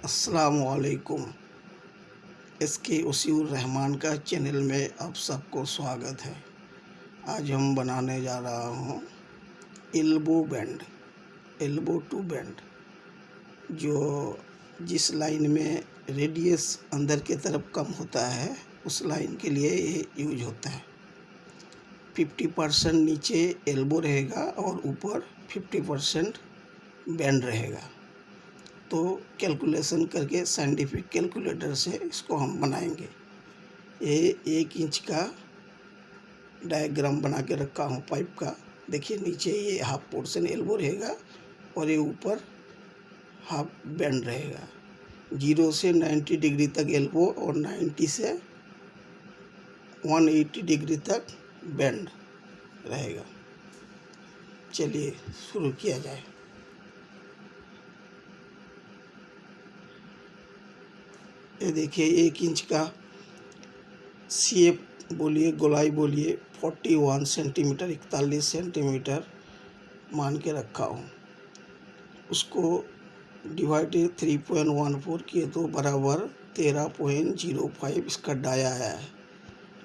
अस्सलामुअलैकुम। SK वसीउर रहमान का channel में आप सबको स्वागत है। आज हम बनाने जा रहा हूँ elbow band, elbow to band, जो जिस लाइन में रेडियस अंदर के तरफ कम होता है उस लाइन के लिए ये यूज होता है। 50% नीचे एल्बो रहेगा और ऊपर 50% बैंड रहेगा। तो कैलकुलेशन करके साइंटिफिक कैलकुलेटर से इसको हम बनाएंगे। ये 1 इंच का डायग्राम बना के रखा हूँ पाइप का। देखिए नीचे ये हाफ पोर्शन एल्बो रहेगा और ये ऊपर हाफ बैंड रहेगा। 0 से 90 डिग्री तक एल्बो और 90 से 180 डिग्री तक बैंड रहेगा। चलिए शुरू किया जाए। ये देखिए 1 इंच का शेप बोलिए, गोलाई बोलिए, 41 सेंटीमीटर 41 सेंटीमीटर मान के रखा हूँ। उसको डिवाइडेड 3.14 किए तो बराबर 13.05 इसका डाया आया है।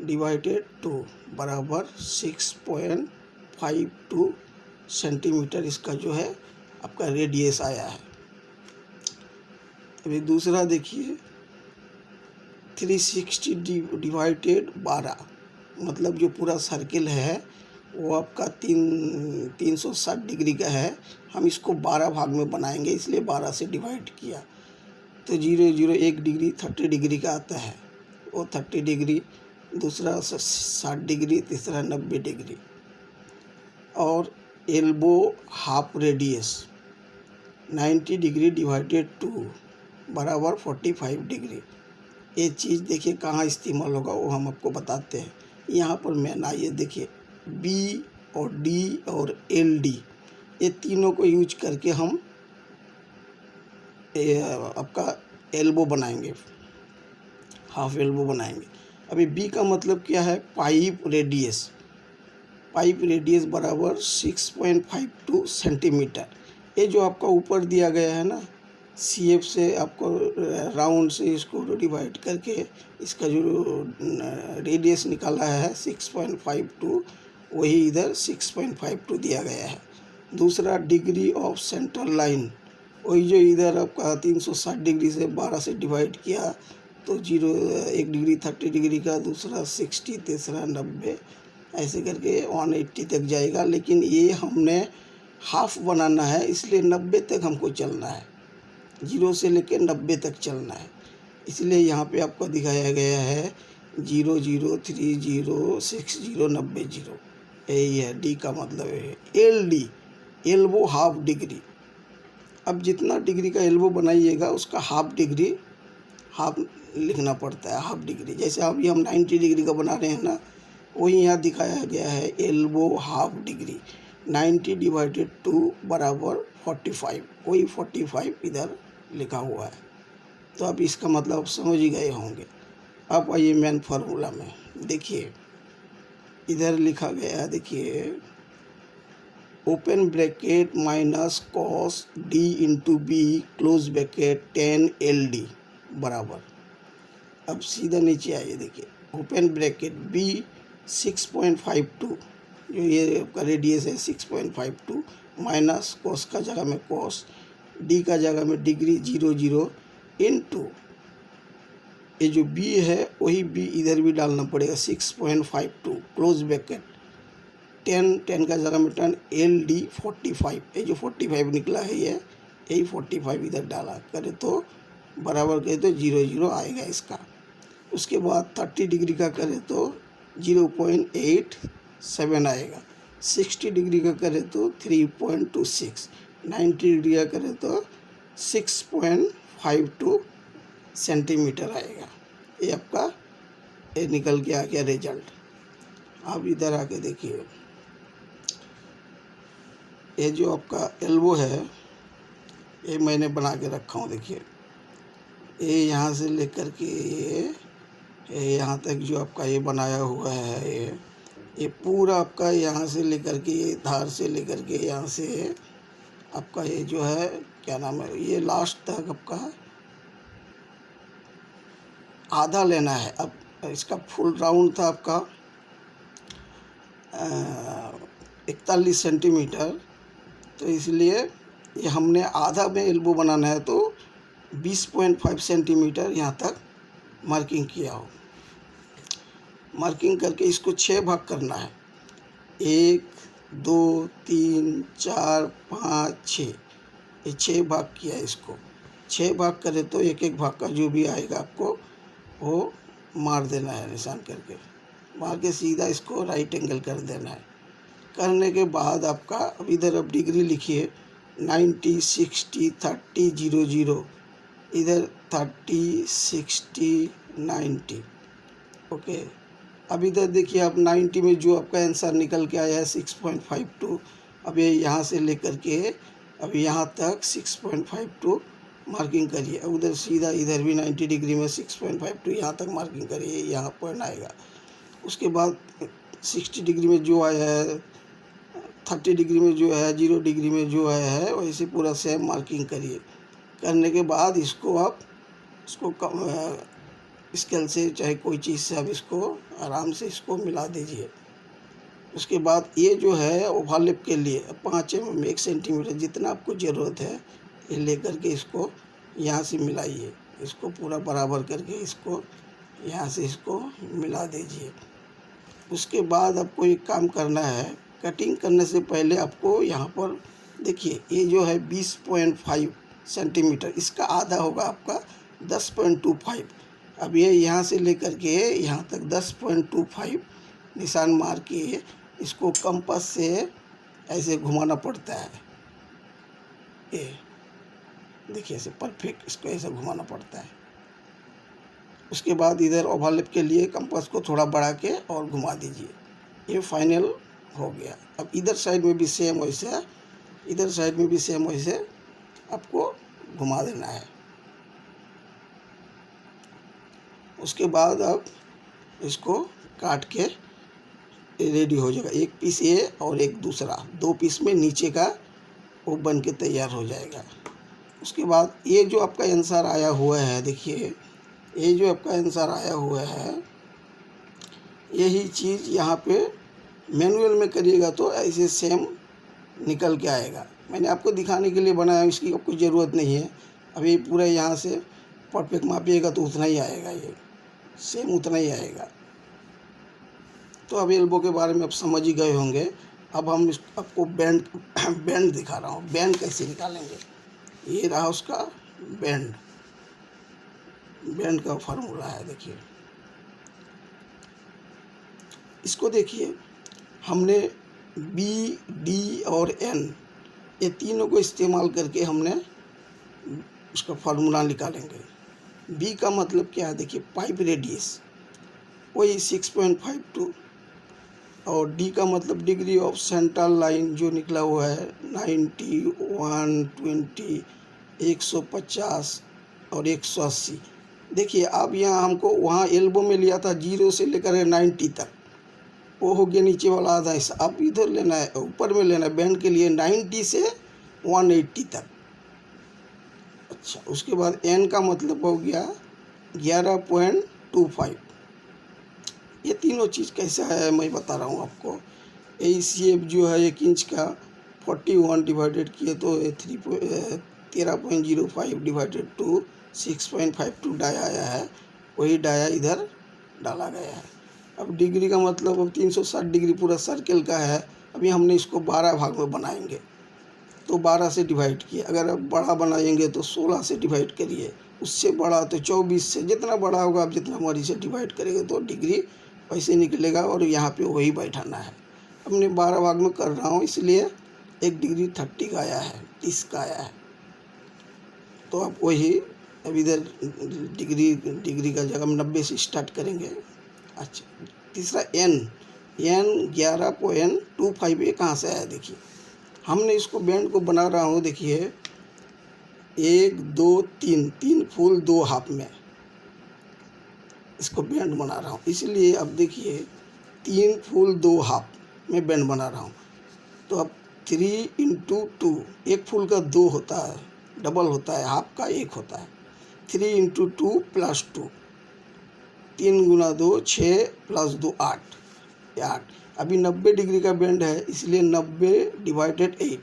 डिवाइडेड 2 बराबर 6.52 सेंटीमीटर इसका जो है आपका रेडियस आया है। अभी दूसरा देखिए 360 डिवाइडेड 12, मतलब जो पूरा सर्किल है वो आपका 360 डिग्री का है। हम इसको 12 भाग में बनाएंगे, इसलिए 12 से डिवाइड किया तो 0.01 डिग्री 30 डिग्री का आता है। वो 30 डिग्री, दूसरा 60 डिग्री, तीसरा 90 डिग्री। और elbow half radius 90 degree divided 2 बराबर 45 डिग्री। ये चीज़ देखिए कहाँ इस्तेमाल होगा वो हम आपको बताते हैं। यहाँ पर मैन आइए देखिए B और D और LD, ये तीनों को यूज करके हम आपका एल्बो बनाएंगे, हाफ एल्बो बनाएंगे। अभी B का मतलब क्या है? Pipe radius. पाइप रेडियस बराबर 6.52 सेंटीमीटर। ये जो आपका ऊपर दिया गया है ना, CF से आपको राउंड से इसको डिवाइड करके इसका जो रेडियस निकाला है 6.52, वही इधर 6.52 दिया गया है। दूसरा डिग्री ऑफ सेंट्रल लाइन, वही जो इधर आपका 360 डिग्री से 12 से डिवाइड किया तो 1 डिग्री 30 डिग्री का, दूसरा 60, तीसरा 90, ऐसे करके 180 तक जाएगा। लेकिन ये हमने हाफ बनाना है इसलिए 90 तक हमको चलना है, 0 से लेकर 90 तक चलना है। इसलिए यहाँ पे आपको दिखाया गया है 0 0 3 0 6 0 90 0। यही है D का मतलब है। LD elbow half degree. अब जितना डिग्री का एल्बो बनाइएगा उसका हाफ डिग्री, हाफ लिखना पड़ता है, हाफ डिग्री। जैसे अभी हम 90 डिग्री का बना रहे हैं ना, वही यहाँ दिखाया गया है एल्बो हाफ डिग्री। 90 डिवाइडेड 2 बराबर 45, वही 45 इधर लिखा हुआ है। तो अब इसका मतलब आप समझ ही गए होंगे। अब आइए मेन फार्मूला में देखिए, इधर लिखा गया है, देखिए open bracket minus cos D into B close bracket 10 LD बराबर। अब सीधा नीचे आइए, देखिए ओपन ब्रैकेट B 6.52, जो ये आपका रेडियस है 6.52, माइनस कॉस का जगह में कॉस, D का जगह में डिग्री 0 0 इंटू ये जो B है वही B इधर भी डालना पड़ेगा 6.52 क्लोज ब्रैकेट 10 का जगह में 10 LD 45, ये जो 45 निकला है ये यही 45 इधर डाला करे तो बराबर करे तो 0 0 आएगा इसका। उसके बाद 30 डिग्री का करे तो 0.87 आएगा। 60 डिग्री का करे तो 3.26, 90 डिग्री का करे तो 6.52 सेंटीमीटर आएगा। ये आपका ये निकल के आ गया रिजल्ट। आप इधर आके देखिए, ये जो आपका एल्बो है ये मैंने बना के रखा हूँ। देखिए ये यहाँ से लेकर के ये यहाँ तक जो आपका ये बनाया हुआ है, ये पूरा आपका यहाँ से लेकर के ये धार से लेकर के यहाँ से आपका ये जो है क्या नाम है, ये लास्ट तक आपका आधा लेना है। अब इसका फुल राउंड था आपका 41 सेंटीमीटर, तो इसलिए ये हमने आधा में एल्बो बनाना है, तो 20.5 सेंटीमीटर यहाँ तक मार्किंग किया हो। मार्किंग करके इसको 6 भाग करना है, 1 2 3 4 5 6, ये 6 भाग किया है। इसको 6 भाग करें तो एक एक भाग का जो भी आएगा आपको वो मार देना है, निशान करके मार के सीधा इसको राइट एंगल कर देना है। करने के बाद आपका अब इधर अब डिग्री लिखिए 90 60 30 00, इधर 30 60 90। ओके, अब इधर देखिए आप 90 में जो आपका आंसर निकल के आया है 6.52। अब ये यहाँ से लेकर के अब यहाँ तक 6.52 मार्किंग करिए। अब उधर सीधा इधर भी 90 डिग्री में 6.52 यहाँ तक मार्किंग करिए, यहाँ पॉइंट आएगा। उसके बाद 60 डिग्री में जो आया है, 30 डिग्री में जो है, 0 डिग्री में जो आया है, वैसे पूरा सेम मार्किंग करिए। करने के बाद इसको आप स्केल से चाहे कोई चीज़ से आप इसको आराम से इसको मिला दीजिए। उसके बाद ये जो है ओवरलैप के लिए 5 mm 1 सेंटीमीटर जितना आपको ज़रूरत है ये लेकर के इसको यहाँ से मिलाइए। इसको पूरा बराबर करके इसको यहाँ से इसको मिला दीजिए। उसके बाद आपको एक काम करना है, कटिंग करने से पहले आपको यहाँ पर देखिए ये जो है 20.5 सेंटीमीटर, इसका आधा होगा आपका 10.25। अब ये यहाँ से लेकर के यहाँ तक 10.25 निशान मार के इसको कंपास से ऐसे घुमाना पड़ता है। ये देखिए ऐसे परफेक्ट इसको ऐसे घुमाना पड़ता है। उसके बाद इधर ओवरलैप के लिए कंपास को थोड़ा बढ़ा के और घुमा दीजिए। ये फाइनल हो गया। अब इधर साइड में भी सेम वैसे, इधर साइड में भी सेम वैसे आपको घुमा देना है। उसके बाद अब इसको काट के रेडी हो जाएगा। एक पीस ये और एक दूसरा, 2 पीस में नीचे का वो बन के तैयार हो जाएगा। उसके बाद ये जो आपका आंसर आया हुआ है, देखिए ये जो आपका आंसर आया हुआ है, यही चीज़ यहाँ पे मैनुअल में करिएगा तो ऐसे सेम निकल के आएगा। मैंने आपको दिखाने के लिए बनाया, इसकी कोई ज़रूरत नहीं है। अब ये पूरा यहाँ से परफेक्ट मापिएगा तो उतना ही आएगा, ये सेम उतना ही आएगा। तो अब एल्बो के बारे में आप समझ ही गए होंगे। अब हम आपको बैंड दिखा रहा हूँ, बैंड कैसे निकालेंगे। ये रहा उसका बैंड का फार्मूला है। देखिए इसको देखिए, हमने बी डी और एन ये तीनों को इस्तेमाल करके हमने उसका फार्मूला निकालेंगे। बी का मतलब क्या है, देखिए पाइप रेडियस वही 6.52, और डी का मतलब डिग्री ऑफ सेंट्रल लाइन जो निकला हुआ है 90 120 150 और 180। देखिए अब यहाँ हमको वहाँ एल्बो में लिया था 0 से लेकर 90 तक, वो हो गया नीचे वाला आधा हिस्सा। अब इधर लेना है, ऊपर में लेना है बैंड के लिए 90 से 180 तक। अच्छा, उसके बाद एन का मतलब हो गया 11.25। ये तीनों चीज़ कैसा है मैं बता रहा हूँ आपको। ए सी एफ जो है 1 इंच का 41 डिवाइडेड किए तो 13.05 डिवाइडेड टू 6.52 डाया आया है, वही डाया इधर डाला गया है। अब डिग्री का मतलब अब 360 डिग्री पूरा सर्कल का है। अभी हमने इसको 12 भाग में बनाएंगे, तो 12 से डिवाइड किए। अगर अब बड़ा बनाएंगे तो 16 से डिवाइड करिए, उससे बड़ा तो 24 से, जितना बड़ा होगा आप जितना मर्जी से डिवाइड करेंगे तो डिग्री वैसे निकलेगा, और यहाँ पे वही बैठाना है। हमने 12 भाग में कर रहा हूँ इसलिए 1 डिग्री 30 का आया है, 30 का आया है। तो आप वही अब इधर डिग्री का जगह हम 90 से स्टार्ट करेंगे। अच्छा, तीसरा एन 11.25 ये कहाँ से आया, देखिए हमने इसको बैंड को बना रहा हूँ। देखिए 1 2 3 फुल 2 हाफ में इसको बैंड बना रहा हूँ, इसलिए अब देखिए 3 फुल 2 हाफ में बैंड बना रहा हूँ। तो अब 3 × 2, एक फुल का 2 होता है, डबल होता है, हाफ का 1 होता है। 3 × 2 + 2 3 गुना 2 6 प्लस 2 8, ये 8। अभी 90 डिग्री का बेंड है, इसलिए 90 डिवाइडेड 8,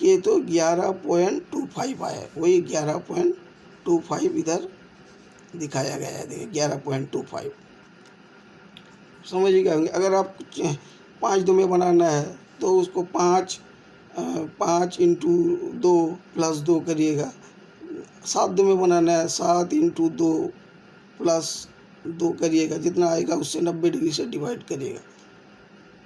ये तो 11.25 आया। वही 11.25 इधर दिखाया गया है, देखिए 11.25 समझिएगा। अगर आप 5 दो में बनाना है तो उसको 5 इंटू 2 प्लस 2 करिएगा। 7 दो में बनाना है 7 इंटू 2 प्लस 2 करिएगा, जितना आएगा उससे 90 डिग्री से डिवाइड करिएगा।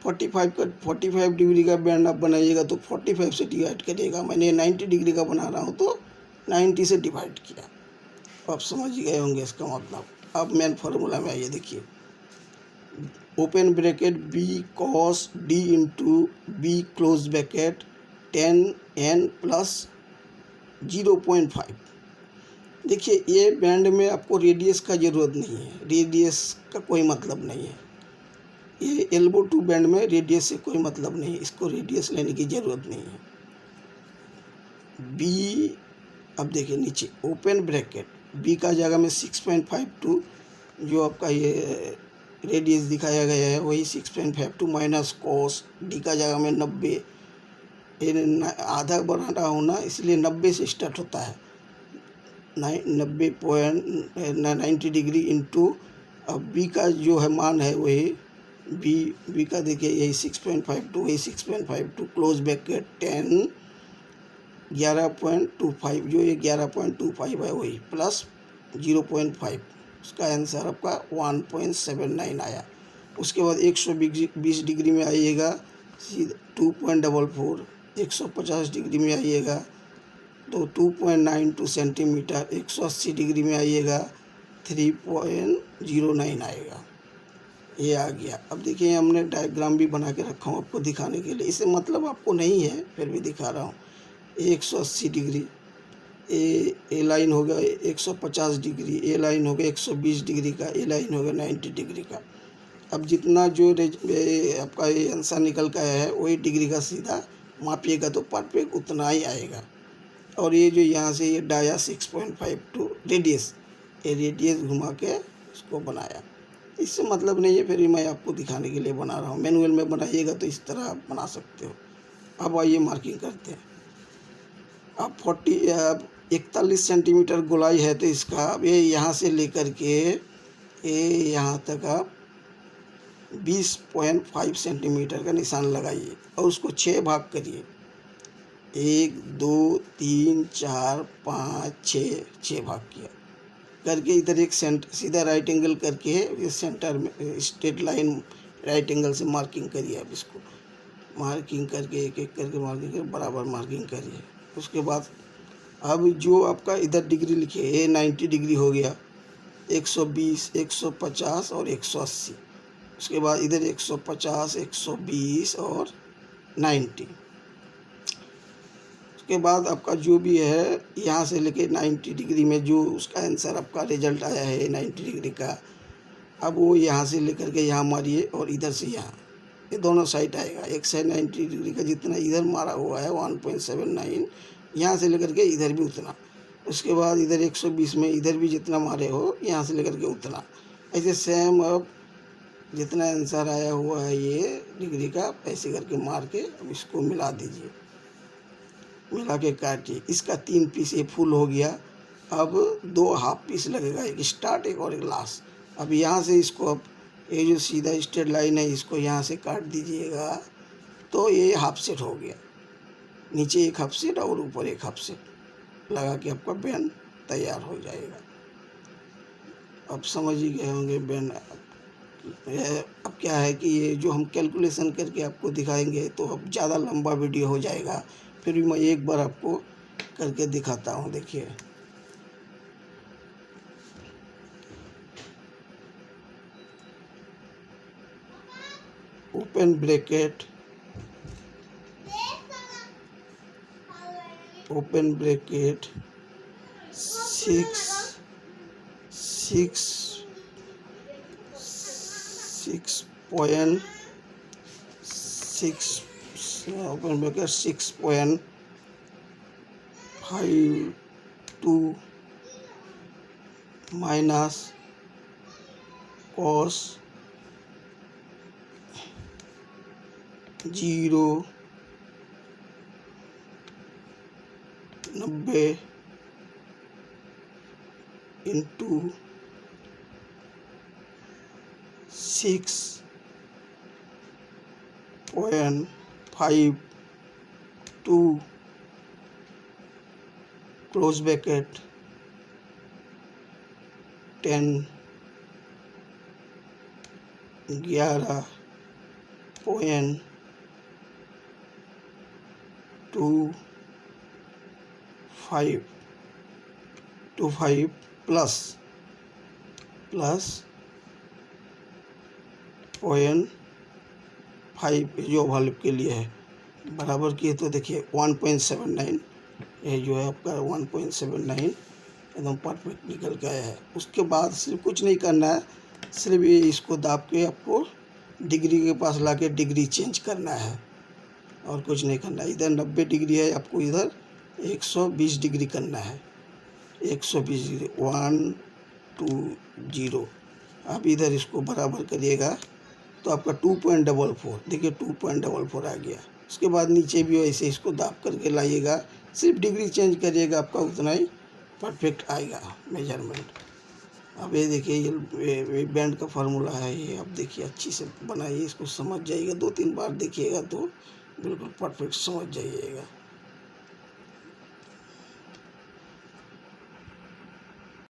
45 डिग्री का बैंड आप बनाइएगा तो 45 से डिवाइड करिएगा। मैंने 90 डिग्री का बना रहा हूँ तो 90 से डिवाइड किया। आप समझ गए होंगे इसका मतलब। अब मेन फार्मूला में आइए, देखिए open bracket B cos D into B close bracket 10n plus 0.5। देखिए ये बैंड में आपको रेडियस का ज़रूरत नहीं है, रेडियस का कोई मतलब नहीं है। ये एल्बो टू बैंड में रेडियस से कोई मतलब नहीं है, इसको रेडियस लेने की ज़रूरत नहीं है। बी, अब देखिए नीचे ओपन ब्रैकेट बी का जगह में 6.52 जो आपका ये रेडियस दिखाया गया है वही 6.52 माइनस कॉस डी का जगह में 90, ये आधा बढ़ा रहा हूँ ना इसलिए 90 से स्टार्ट होता है। 90 डिग्री इंटू, अब बी का जो है मान है वही बी का देखिए यही 6.52, वही 6.52 क्लोज ब्रैकेट 10 11.25 जो ये 11.25 है वही प्लस 0.5, उसका आंसर आपका 1.79 आया। उसके बाद 120 डिग्री में आइएगा 2.44, 150 डिग्री में आइएगा तो 2.92 सेंटीमीटर, 180 डिग्री में आइएगा 3.09 आएगा, ये आ गया। अब देखिए हमने डायग्राम भी बना के रखा हूँ आपको दिखाने के लिए, इसे मतलब आपको नहीं है फिर भी दिखा रहा हूँ। 180 डिग्री ए लाइन हो गया, 150 डिग्री ए लाइन हो गया, 120 डिग्री का ए लाइन हो गया, 90 डिग्री का। अब जितना जो आपका ये आंसर निकल का है वही डिग्री का सीधा मापिएगा तो परफेक्ट उतना ही आएगा। और ये जो यहाँ से ये डाया 6.52 रेडियस, ये रेडियस घुमा के इसको बनाया, इससे मतलब नहीं है, फिर मैं आपको दिखाने के लिए बना रहा हूँ। मैनुअल में बनाइएगा तो इस तरह आप बना सकते हो। अब आइए मार्किंग करते हैं। अब 41 सेंटीमीटर गोलाई है तो इसका अब ये यहाँ से लेकर के ये यहाँ तक आप 20.5 सेंटीमीटर का निशान लगाइए और उसको 6 भाग करिए, 1 2 3 4 5 6 भाग किया करके इधर एक सीधा राइट एंगल करके इस सेंटर में स्ट्रेट लाइन राइट एंगल से मार्किंग करिए। अब इसको मार्किंग करके एक एक करके मार्किंग कर बराबर मार्किंग करिए। उसके बाद अब जो आपका इधर डिग्री लिखे ये 90 डिग्री हो गया, 120 150 और 180। उसके बाद इधर 150 120 और 90। उसके बाद आपका जो भी है यहाँ से लेके 90 डिग्री में जो उसका आंसर आपका रिजल्ट आया है 90 डिग्री का, अब वो यहाँ से लेकर के यहाँ मारिए और इधर से यहाँ, ये दोनों साइड आएगा। एक साइड 90 डिग्री का जितना इधर मारा हुआ है 1.79, यहाँ से लेकर के इधर भी उतना। उसके बाद इधर 120 में इधर भी जितना मारे हो यहाँ से लेकर के उतना। ऐसे सेम अब जितना आंसर आया हुआ है ये डिग्री का ऐसे करके मार के अब इसको मिला दीजिए, मिला के काटिए। इसका 3 पीस ये फुल हो गया। अब 2 हाफ पीस लगेगा, एक स्टार्ट एक और एक लास्ट। अब यहाँ से इसको अब ये जो सीधा स्ट्रेट लाइन है इसको यहाँ से काट दीजिएगा तो ये हाफ सेट हो गया। नीचे एक हाफ सेट और ऊपर एक हाफ सेट लगा के आपका बैंड तैयार हो जाएगा। अब समझ ही गए होंगे बैंड। अब क्या है कि ये जो हम कैलकुलेशन करके आपको दिखाएंगे तो अब ज़्यादा लंबा वीडियो हो जाएगा, फिर भी मैं एक बार आपको करके दिखाता हूँ। देखिए open bracket 6.52 minus cos 0 90 into 6.52 close bracket 10 11.25 plus 0.5 जो वाल्व के लिए है बराबर किए तो देखिए 1.79, ये जो है आपका 1.79 एकदम परफेक्ट निकल के आया है। उसके बाद सिर्फ कुछ नहीं करना है, सिर्फ ये इसको दाब के आपको डिग्री के पास लाके डिग्री चेंज करना है और कुछ नहीं करना है। इधर 90 डिग्री है, आपको इधर 120 डिग्री करना है। 120 डिग्री 120। आप इधर इसको बराबर करिएगा तो आपका 2.44, देखिए 2.44 आ गया। उसके बाद नीचे भी ऐसे इसको दाब करके लाइएगा, सिर्फ डिग्री चेंज करिएगा, आपका उतना ही परफेक्ट आएगा मेजरमेंट। अब ये देखिए ये बैंड का फार्मूला है, ये आप देखिए अच्छी से बनाइए, इसको समझ जाइएगा, 2-3 बार देखिएगा तो बिल्कुल परफेक्ट समझ जाइएगा।